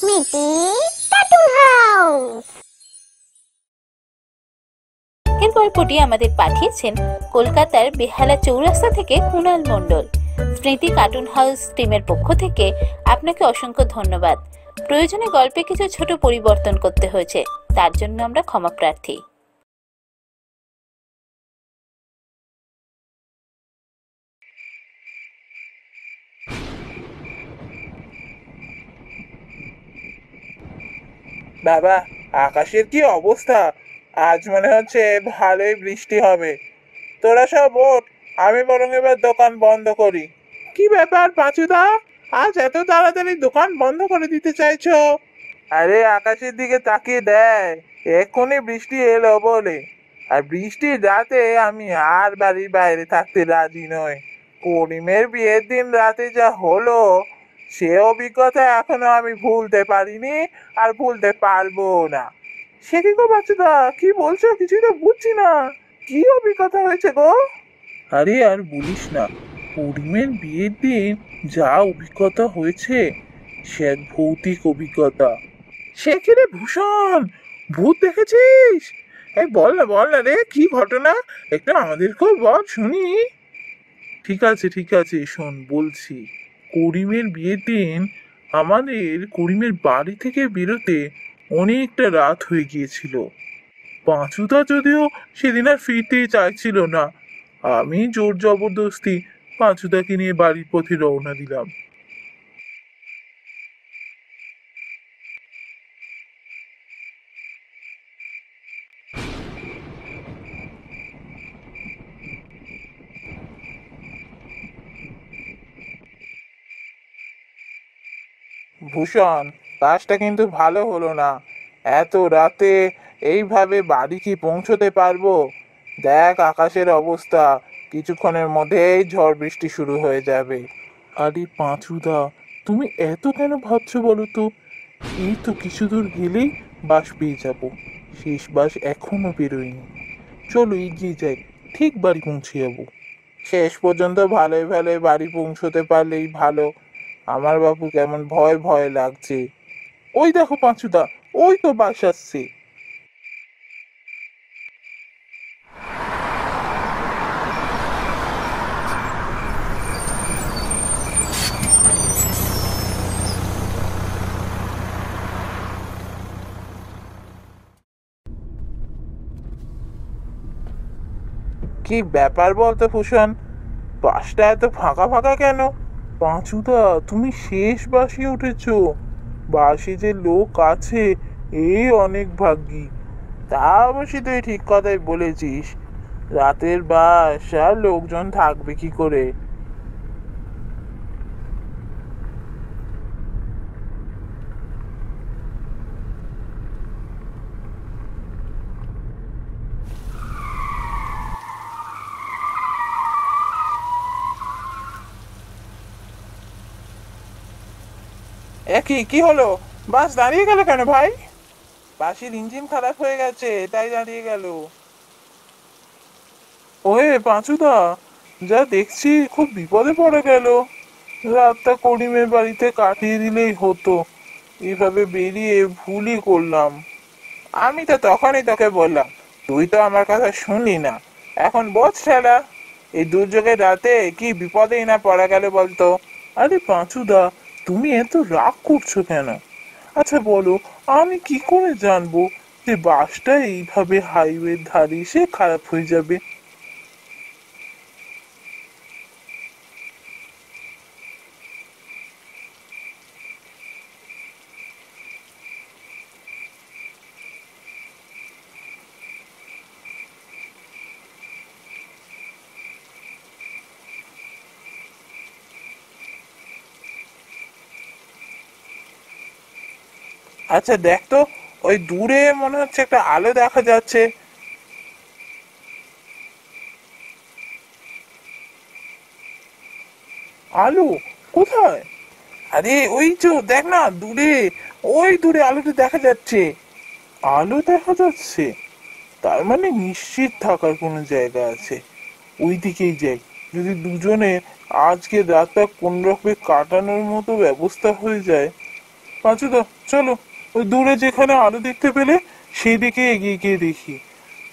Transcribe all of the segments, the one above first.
মিটি cartoon house. এর গল্পটি আমাদের পাঠিয়েছেন কলকাতার বেহালা চৌরাস্তা থেকে কুণাল মণ্ডল। স্মৃতি কার্টুন হাউস টিমের পক্ষ থেকে আপনাকে অসংখ্য ধন্যবাদ। প্রয়োজনে গল্পে কিছু ছোট পরিবর্তন করতে হয়েছে, তার জন্য আমরা ক্ষমা প্রার্থী। বাবা, আকাশের কি অবস্থা! আজ মনে হচ্ছে ভালোই বৃষ্টি হবে। তোরা সব ওঠ, আমি বরং এবার দোকান বন্ধ করি। কি ব্যাপার পাঁচুদা, আজ এত তাড়াতাড়ি দোকান বন্ধ করে দিতে চাইছো? আরে আকাশের দিকে তাকিয়ে দেখ, এক্ষুনি বৃষ্টি এলো বলে। আর বৃষ্টির রাতে আমি আর বাড়ির বাইরে থাকতে রাজি নই। করিমের বিয়ের দিন রাতে যা হলো, সে অভিজ্ঞতা এখনো আমি ভুলতে পারিনি, আর ভুলতে পারবো না। সে কি গো বাচ্চাদা, কি বলছো? কিছুই তো বুঝছি না। কি অভিজ্ঞতা হয়েছে গো? আরে আর বলিস না, করিমের বিয়ের দিন যা অভিজ্ঞতা হয়েছে সে এক ভৌতিক অভিজ্ঞতা। সে কি রে ভূষণ, ভূত দেখেছিস? এই বল না রে, কি ঘটনা? একটু আমাদেরকেও বল শুনি। ঠিক আছে শোন বলছি। করিমের বিয়ের দিন আমাদের করিমের বাড়ি থেকে বেরোতে অনেকটা রাত হয়ে গিয়েছিল। পাঁচুদা যদিও সেদিন আর ফিরতেই চাইছিল না, আমি জোর জবরদস্তি পাঁচুদাকে নিয়ে বাড়ির পথে রওনা দিলাম। ভূষণ, কাজটা কিন্তু ভালো হলো না। এত রাতে এইভাবে বাড়ি কি পৌঁছতে পারবো? দেখ আকাশের অবস্থা, কিছুক্ষণের মধ্যেই ঝড় বৃষ্টি শুরু হয়ে যাবে। আরে পাঁচুদা, তুমি এত কেন ভাবছো বলো তো? এই তো কিছু দূর গেলেই বাস পেয়ে যাব। শেষ বাস এখনো বেরোয়নি। চলো এগিয়ে যাই, ঠিক বাড়ি পৌঁছে যাবো। শেষ পর্যন্ত ভালোই ভালোই বাড়ি পৌঁছতে পারলেই ভালো। আমার বাবু কেমন ভয় ভয় লাগছে। ওই দেখো পাঁচুদা, ওই তো বাস আসছে। কি ব্যাপার বলতো ভূষণ, বাসটা এত ফাঁকা ফাঁকা কেন? পাঁচুদা, তুমি শেষ বাসে উঠেছো। বাসে যে লোক আছে এই অনেক ভাগ্যি। তা অবশ্যই তুই ঠিক কথাই বলেছিস। রাতের বাস আর লোকজন থাকবে কি করে? একই কি হলো? বাস দাঁড়িয়ে গেল কেন ভাই? বাসের ইঞ্জিন খারাপ হয়ে গেছে, তাই দাঁড়িয়ে গেল। ওহে পাঁচুদা, যা দেখছি খুব বিপদে পড়ে গেল। রাতটা করিমের বাড়িতে কাটিয়ে দিলেই হতো, এভাবে বেরিয়ে ভুলই করলাম। আমি তো তখনই তোকে বললাম, তুই তো আমার কথা শুনলি না। এখন বোঝ ঠেলা, এই দুর্যোগের রাতে কি বিপদেই না পড়া গেল বলতো। আরে পাঁচুদা, তুমি এত রাগ করছো কেন? আচ্ছা বলো, আমি কি করে জানবো যে বাসটা এইভাবে হাইওয়ের ধারে এসে খারাপ হয়ে যাবে? আচ্ছা দেখ তো, ওই দূরে মনে হচ্ছে একটা আলো দেখা যাচ্ছে। আলো? কোথায়? আরে ওই তো দেখ না দূরে, ওই দূরে আলোটা দেখা যাচ্ছে। আলো দেখা যাচ্ছে, তার মানে নিশ্চিত থাকার কোনো জায়গা আছে। ওই দিকেই যাই। যদি দুজনে আজকে রাতটা কোন রকমে কাটানোর মতো ব্যবস্থা হয়ে যায়। পাঁচুদা, চলো ওই দূরে যেখানে আলো দেখতে পেলে সেই দিকে এগিয়ে গিয়ে দেখি।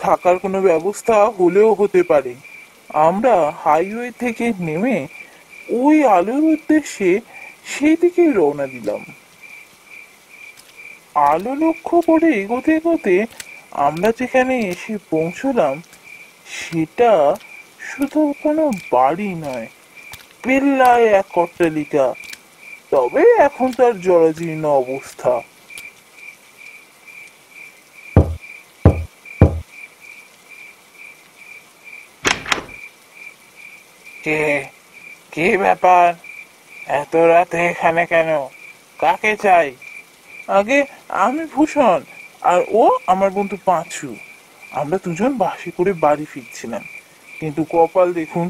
থাকার কোনো ব্যবস্থা হলেও হতে পারে। আমরা হাইওয়ে থেকে নেমে ওই আলোর উদ্দেশ্যে সেই দিকেই রওনা দিলাম। আলো লক্ষ্য করে এগোতে এগোতে আমরা যেখানে এসে পৌঁছলাম সেটা শুধু কোনো বাড়ি নয়, পেল্লায় এক অট্টালিকা, তবে এখন তার জরাজীর্ণ অবস্থা। কে কি ব্যাপার? এত রাতে এখানে কেন? কাকে চাই? আগে আমি ভূষণ, আর ও আমার বন্ধু পাঁচু। আমরা দুজন বাসে করে বাড়ি ফিরছিলাম, কিন্তু কপাল দেখুন,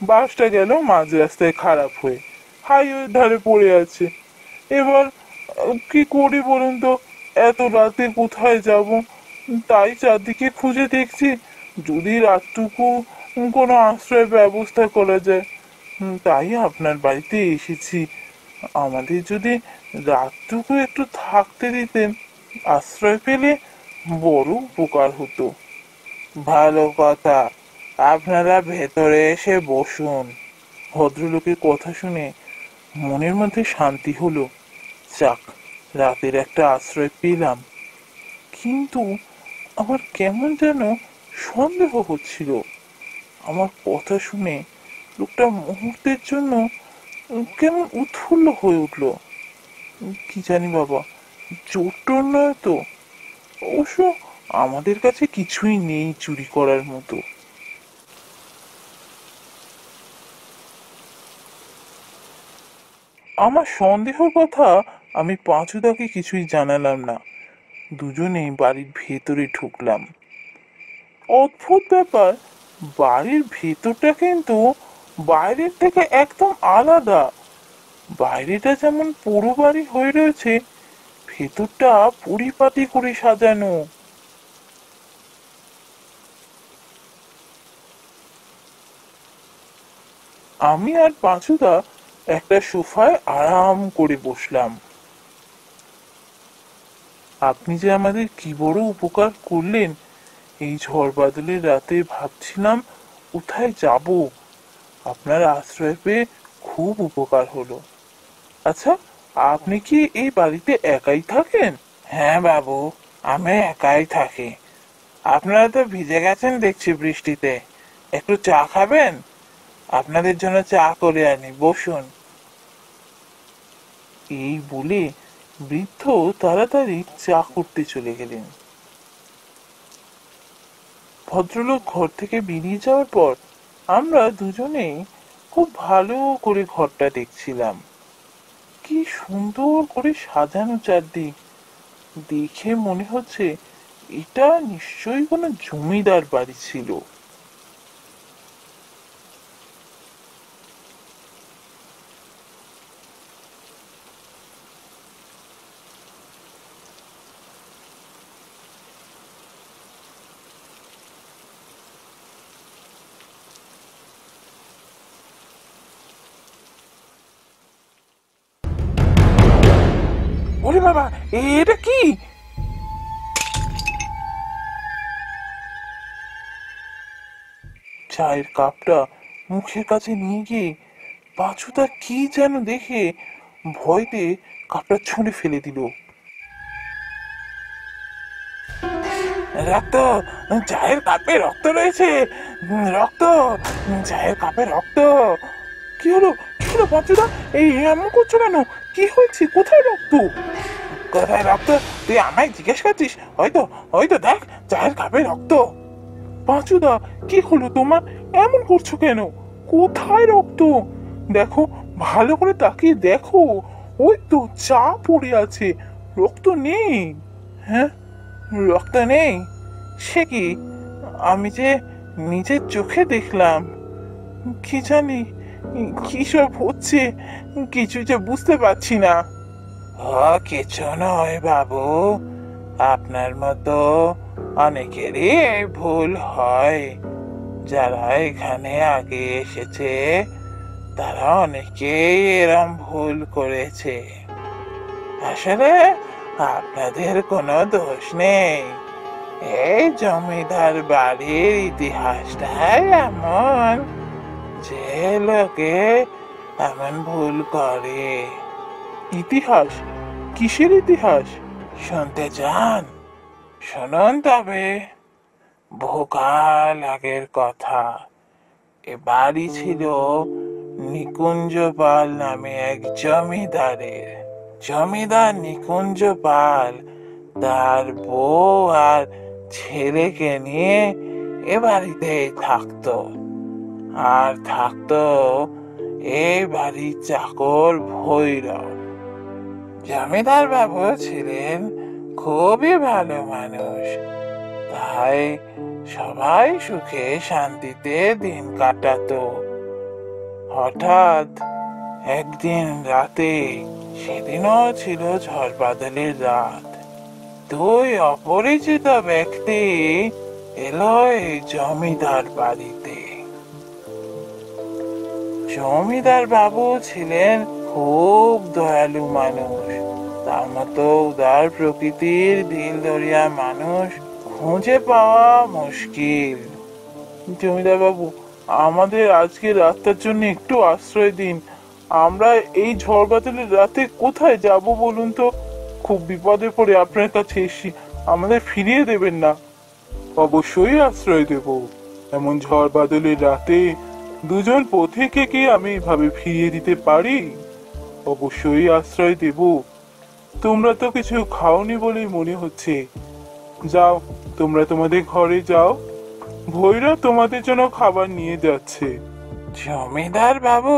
বাসটা গেল মাঝ রাস্তায় খারাপ হয়ে হাইওয়ের ধারে পড়ে আছে। এবার কি করি বলুন তো? এত রাতে কোথায় যাব? তাই চারদিকে খুঁজে দেখছি যদি রাতটুকু কোনো আশ্রয়ের ব্যবস্থা করা যায়। তাই আপনার বাড়িতে এসেছি। আমাদের যদি রাতটুকু একটু থাকতে দিতেন, আশ্রয় পেলে বড় উপকার হতো। ভালো কথা, আপনারা ভেতরে এসে বসুন। ভদ্রলোকের কথা শুনে মনের মধ্যে শান্তি হলো। যাক, রাতের একটা আশ্রয় পেলাম। কিন্তু আমার কেমন যেন সন্দেহ হচ্ছিল। আমার কথা শুনে লোকটা মুহূর্তের জন্য কেমন উৎফুল্ল হয়ে উঠলো। কি জানি বাবা, চোর টোর নয় তো? অবশ্য আমাদের কাছে কিছুই নেই চুরি করার মতো। আমার সন্দেহের কথা আমি পাঁচুদাকে কিছুই জানালাম না। দুজনেই বাড়ির ভেতরে ঢুকলাম। অদ্ভুত ব্যাপার, বাড়ির ভেতরটা কিন্তু বাইরের থেকে একদম আলাদা। বাইরেটা যেমন পুরো বাড়ি হয়ে রয়েছে, ভেতরটা পরিপাটি করে সাজানো। আমি আর পাঁচুদা একটা সোফায় আরাম করে বসলাম। আপনি যে আমাদের কি বড় উপকার করলেন। এই ঝড় বাদলের রাতে ভাবছিলাম কোথায় যাব। আপনার আশ্রয় পেয়ে খুব উপকার হলো। আচ্ছা, আপনি কি এই বাড়িতে একাই থাকেন? হ্যাঁ বাবু, আমি একাই থাকি। আপনারা তো ভিজে গেছেন দেখছি বৃষ্টিতে। একটু চা খাবেন? আপনাদের জন্য চা করে আনি, বসুন। এই বলে বৃদ্ধ তাড়াতাড়ি চা করতে চলে গেলেন। ভদ্রলোক ঘর থেকে বেরিয়ে যাওয়ার পর আমরা দুজনেই খুব ভালো করে ঘরটা দেখছিলাম। কি সুন্দর করে সাজানো চারদিক। দেখে মনে হচ্ছে এটা নিশ্চয়ই কোনো জমিদার বাড়ি ছিল। ওরে বাবা, এটা কি? চায়ের কাপটা মুখের কাছে নিয়ে গিয়ে পাঁচুদা কি যেন দেখে ভয়তে কাপটা ছুঁড়ে ফেলে দিল। রক্ত! চায়ের কাপে রক্ত রয়েছে! রক্ত! চায়ের কাপে রক্ত! কি হলো? কি হলো পাঁচুদা? এই এমন করছো কেন? কি হয়েছে? কোথায় রক্ত? কোথায় রক্ত? তুই আমায় জিজ্ঞেস করছিস? হয়তো হয়তো দেখ, চায়ের কাপে রক্ত। পাঁচুদা, কি হলো তোমার? এমন করছো কেন? কোথায় রক্ত? দেখো, ভালো করে তাকিয়ে দেখো। ওই তো চা পড়ে আছে, রক্ত নেই। হ্যাঁ, রক্ত নেই? সে কি? আমি যে নিজের চোখে দেখলাম। কি জানি কি সব হচ্ছে, কিছু যে বুঝতে পারছি না। কিছু নয় বাবু, আপনার মতো অনেকেরই এই ভুল হয়। যারা এখানে আগে এসেছে তারা অনেকেই এরম ভুল করেছে। আসলে আপনাদের কোনো দোষ নেই, এই জমিদার বাড়ির ইতিহাসটাই এমন যে লোকে এমন ভুল করে। ইতিহাস? কিসের ইতিহাস? শুনতে চান? শুনুন তবে। বহুকাল আগের কথা, এ বাড়ি ছিল নিকুঞ্জ পাল নামে এক জমিদারের। জমিদার নিকুঞ্জ পাল তার বউ আর ছেলেকে নিয়ে এ বাড়িতে থাকতো। আর থাকতো এই বাড়ির চাকর ভৈরব। জমিদার বাবু ছিলেন খুবই ভালো মানুষ, তাই সবাই সুখে শান্তিতে দিন কাটাতো। হঠাৎ একদিন রাতে, সেদিনও ছিল ঝড় বাদলের রাত, দুই অপরিচিত ব্যক্তি এলো এই জমিদার বাড়িতে। জমিদার বাবু ছিলেন খুব দয়ালু মানুষ, তার মতো উদার প্রকৃতির দিল দরিয়া মানুষ খুঁজে পাওয়া মুশকিল। জমিদার বাবু, আমাদের আজকে রাতটার জন্য একটু আশ্রয় দিন। আমরা এই ঝড় বাদলের রাতে কোথায় যাব বলুন তো? খুব বিপদে পড়ে আপনার কাছে এসেছি, আমাদের ফিরিয়ে দেবেন না? অবশ্যই আশ্রয় দেব। এমন ঝড় বাদলের রাতে দুজন পথিককে কি আমি এভাবে ফিরিয়ে দিতে পারি? অবশ্যই আশ্রয় দেব। তোমরা তো কিছু খাওনি বলেই মনে হচ্ছে। যাও, তোমরা তোমাদের ঘরে যাও, ভৈরব তোমাদের জন্য খাবার নিয়ে যাচ্ছে। জমিদার বাবু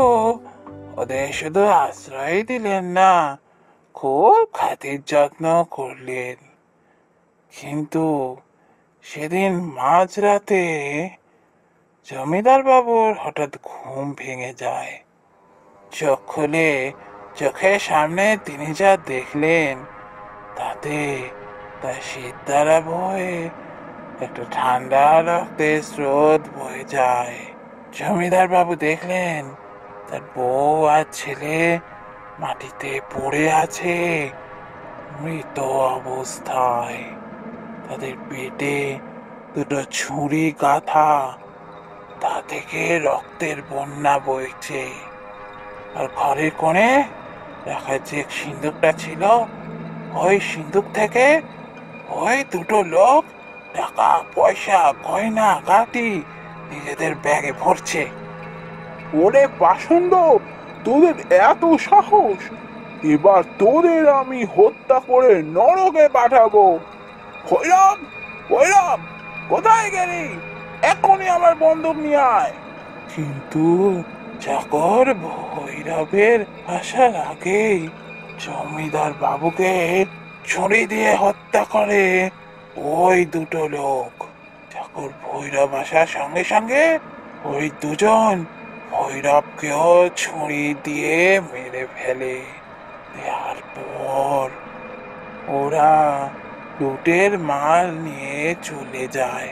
ওদের শুধু আশ্রয় দিলেন না, খুব খাতির যত্ন করলেন। কিন্তু সেদিন মাঝরাতে জমিদার বাবুর হঠাৎ ঘুম ভেঙে যায়। চোখ খুলে চোখের সামনে তিনি যা দেখলেন, তাতে তার শীত দ্বারা বয়ে একটা ঠান্ডা রক্তের স্রোত বয়ে যায়। জমিদার বাবু দেখলেন তার বউ আর ছেলে মাটিতে পড়ে আছে মৃত অবস্থায়। তাদের পেটে দুটো ছুরি গাঁথা, তা থেকে রক্তের বন্যা বইছে। আর ঘরের কোণে রাখা যে সিন্দুকটা ছিল, ওই সিন্দুক থেকে ওই দুটো লোক টাকা পয়সা গয়না গাটি নিজেদের ব্যাগে ভরছে। ওরে পাষণ্ড, তোদের এত সাহস! এবার তোদের আমি হত্যা করে নরকে পাঠাবো। ভৈরব, ভৈরব, কোথায় গেলি? এখনই আমার বন্দুক নিয়ে আয়। কিন্তু চাকর ভৈরবের আসার আগেই জমিদার বাবুকে ছুরি দিয়ে হত্যা করে ওই দুটো লোক। চাকর ভৈরব আসার সঙ্গে সঙ্গে ওই দুজন ভৈরবকেও ছুরি দিয়ে মেরে ফেলে। তারপর ওরা লুটের মাল নিয়ে চলে যায়।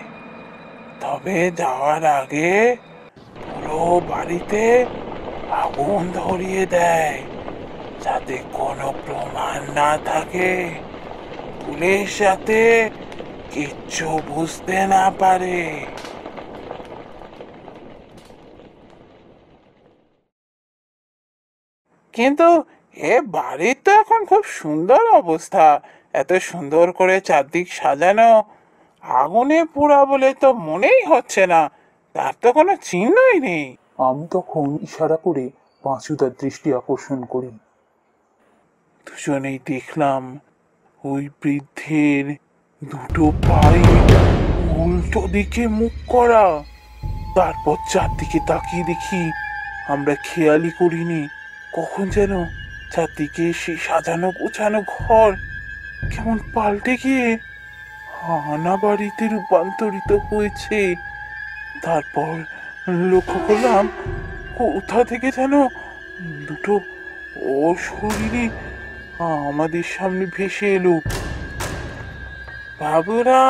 তবে যাওয়ার আগে পুরো বাড়িতে আগুন ধরিয়ে দেয়, যাতে কোনো প্রমাণ না থাকে, পুলিশ যাতে কিচ্ছু বুঝতে না পারে। কিন্তু এ বাড়ির তো এখন খুব সুন্দর অবস্থা, এত সুন্দর করে চারদিক সাজানো, আগুনে পোড়া বলে তো মনেই হচ্ছে না, তার তো কোনো চিহ্নই নেই। আমি তখন ইশারা করে পাঁচুদার দৃষ্টি আকর্ষণ করি। দুজনেই দেখলাম ওই বৃদ্ধের দুটো পায়ে উল্টো দিকে মুখ করা। তারপর চারদিকে তাকিয়ে দেখি, আমরা খেয়ালই করিনি কখন যেন চারদিকে সেই সাজানো গোছানো ঘর কেমন পাল্টে গিয়ে হানা বাড়িতে রূপান্তরিত হয়েছে। তারপর লক্ষ্য করলাম কোথা থেকে যেন দুটো অশরীরী আমাদের সামনে ভেসে এলো। বাবুরা,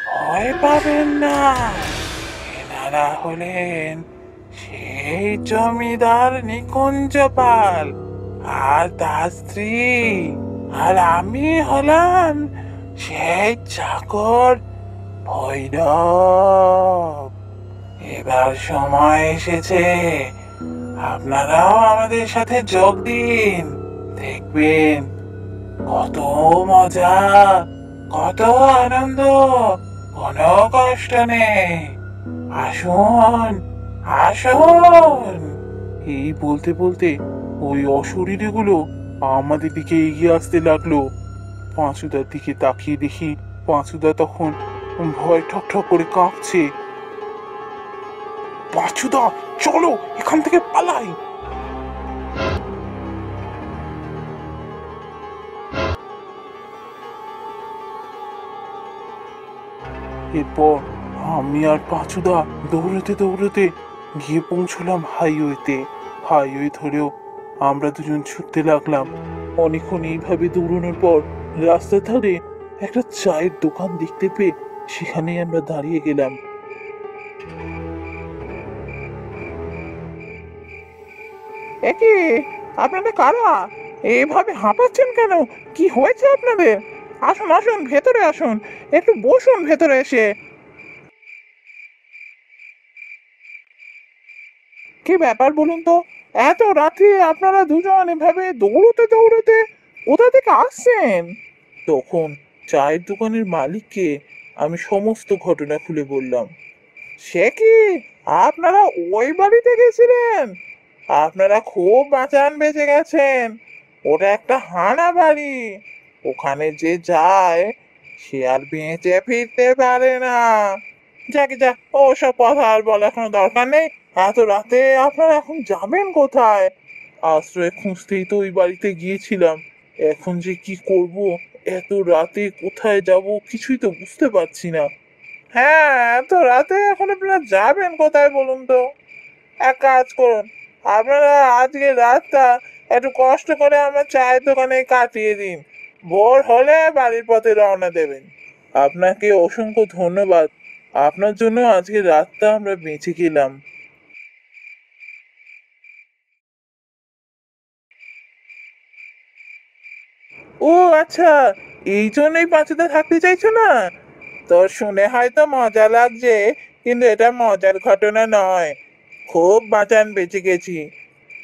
ভয় পাবেন না, এনারা হলেন সেই জমিদার নিকুঞ্জ পাল আর তার স্ত্রী আর আমি হলাম সেই চাকর ভৈরব। এবার সময় এসেছে, আপনারাও আমাদের সাথে যোগ দিন। দেখবেন কত মজা, কত আনন্দ, কোনো কষ্ট নেই। আসুন, আসুন। এই বলতে বলতে ওই অশরীরীগুলো আমাদের দিকে এগিয়ে আসতে লাগলো। পাঁচুদার দিকে তাকিয়ে দেখি পাঁচুদা তখন ভয় ঠক ঠক করে কাঁপছে। পাঁচুদা, চলো এখান থেকে পালাই। এরপর আমি আর পাঁচুদা দৌড়াতে দৌড়াতে গিয়ে পৌঁছলাম হাইওয়েতে। হাইওয়ে ধরেও আমরা দুজন ছুটতে লাগলাম। অনেকক্ষণ এইভাবে দৌড়ানোর পর রাস্তার ধারে একটা চায়ের দোকান দেখতে পেয়ে সেখানেই আমরা দাঁড়িয়ে গেলাম। একে, আপনারা কারা? এইভাবে হাঁপাচ্ছেন কেন? কি হয়েছে আপনাদের? আসুন আসুন, ভেতরে আসুন, একটু বসুন ভেতরে এসে। কি ব্যাপার বলুন তো? এত রাতে আপনারা দুজন এভাবে দৌড়তে দৌড়তে কোথা থেকে আসছেন? তখন চায়ের দোকানের মালিককে আমি সমস্ত ঘটনা খুলে বললাম। সে কি, আপনারা ওই বাড়িতে গেছিলেন? আপনারা খুব বাঁচান বেঁচে গেছেন। ওটা একটা হানা বাড়ি, ওখানে যে যায় সে আর বেঁচে ফিরতে পারে না। যাকে যা, ওসব কথা আর বলার কোনো দরকার নেই। এত রাতে আপনারা এখন যাবেন কোথায়? আশ্রয় খুঁজতেই তো ওই বাড়িতে গিয়েছিলাম। এখন যে কি করব, এত রাতে কোথায় যাব কিছুই তো বুঝতে পারছি না। হ্যাঁ, এত রাতে এখন আপনারা যাবেন কোথায় বলুন তো? এক কাজ করুন, আপনারা আজকে রাতটা একটু কষ্ট করে আমার চায়ের দোকানে কাটিয়ে দিন। ভোর হলে বাড়ির পথে রওনা দেবেন। আপনাকে অসংখ্য ধন্যবাদ। আপনার জন্য আজকে রাতটা আমরা বেঁচে গেলাম। ও আচ্ছা, এই জন্যই পাঁচুদা থাকতে চাইছো না? তোর শুনে হয়তো মজা লাগছে, কিন্তু এটা মজার ঘটনা নয়। খুব বাঁচান বেঁচে গেছি।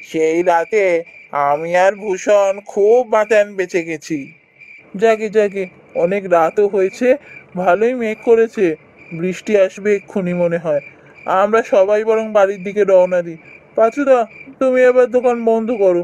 সেই রাতে আমি আর ভূষণ খুব বাঁচান বেঁচে গেছি। যাকে যাকে, অনেক রাতও হয়েছে, ভালোই মেঘ করেছে, বৃষ্টি আসবে এক্ষুনি মনে হয়। আমরা সবাই বরং বাড়ির দিকে রওনা দিই। পাঁচুদা, তুমি এবার দোকান বন্ধ করো,